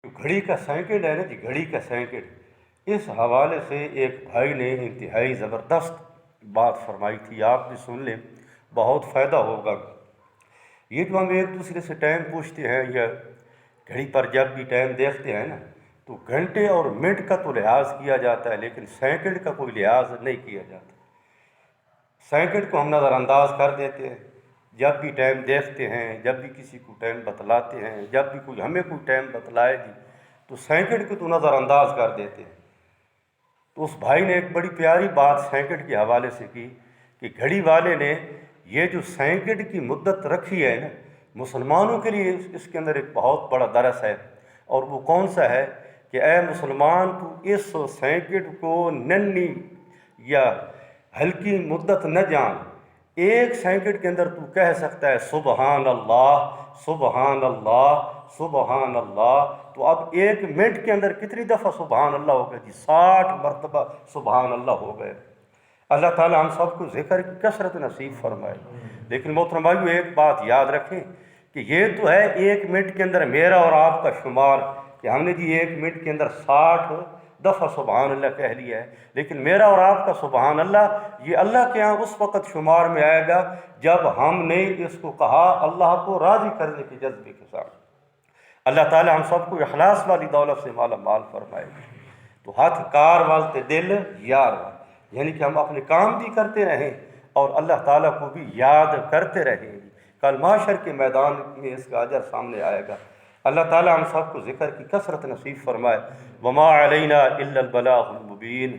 گھڑی کا سینکڑ ہے نا جی، گھڑی کا سینکڑ، اس حوالے سے ایک بھائی نے انتہائی زبردست بات فرمائی تھی، آپ بھی سن لیں، بہت فائدہ ہوگا۔ یہ جو ہم ایک دوسرے سے ٹائم پوچھتے ہیں یا گھڑی پر جب بھی ٹائم دیکھتے ہیں نا، تو گھنٹے اور منٹ کا تو لحاظ کیا جاتا ہے، لیکن سینکڑ کا کوئی لحاظ نہیں کیا جاتا۔ سینکڑ کو ہم نظر انداز کر دیتے ہیں، جب بھی ٹائم دیکھتے ہیں، جب بھی کسی کو ٹائم بتلاتے ہیں، جب بھی کوئی ہمیں کوئی ٹائم بتلائے گی تو سینکڑ کو تو نظر انداز کر دیتے ہیں۔ تو اس بھائی نے ایک بڑی پیاری بات سینکڑ کے حوالے سے کی کہ گھڑی والے نے یہ جو سینکڑ کی مدت رکھی ہے نا، مسلمانوں کے لیے اس کے اندر ایک بہت بڑا درس ہے، اور وہ کون سا ہے کہ اے مسلمان، تو اس سینکڑ کو ننھی یا ہلکی مدت نہ جان، ایک سینکڑ کے اندر تو کہہ سکتا ہے سبحان اللہ، سبحان اللہ، سبحان اللہ۔ تو اب ایک منٹ کے اندر کتنی دفعہ سبحان اللہ ہو گئے جی؟ 60 مرتبہ سبحان اللہ ہو گئے۔ اللہ تعالیٰ ہم سب کو ذکر کی کثرت نصیب فرمائے۔ لیکن محترم بھائیو، ایک بات یاد رکھیں کہ یہ تو ہے ایک منٹ کے اندر میرا اور آپ کا شمار، کہ ہم نے جی ایک منٹ کے اندر 60 دفعہ سبحان اللہ کہہ لیا ہے، لیکن میرا اور آپ کا سبحان اللہ یہ اللہ کے ہاں اس وقت شمار میں آئے گا جب ہم نے اس کو کہا اللہ کو راضی کرنے کے جذبے کے ساتھ۔ اللہ تعالیٰ ہم سب کو اخلاص والی دولت سے مالا مال فرمائے۔ تو ہاتھ کار والتے دل یار وال، یعنی کہ ہم اپنے کام بھی کرتے رہیں اور اللہ تعالیٰ کو بھی یاد کرتے رہیں۔ کل محشر کے میدان میں اس کا اجر سامنے آئے گا۔ اللہ تعالیٰ ہم سب کو ذکر کی کثرت نصیب فرمائے۔ وما علینا الا البلاغ المبین۔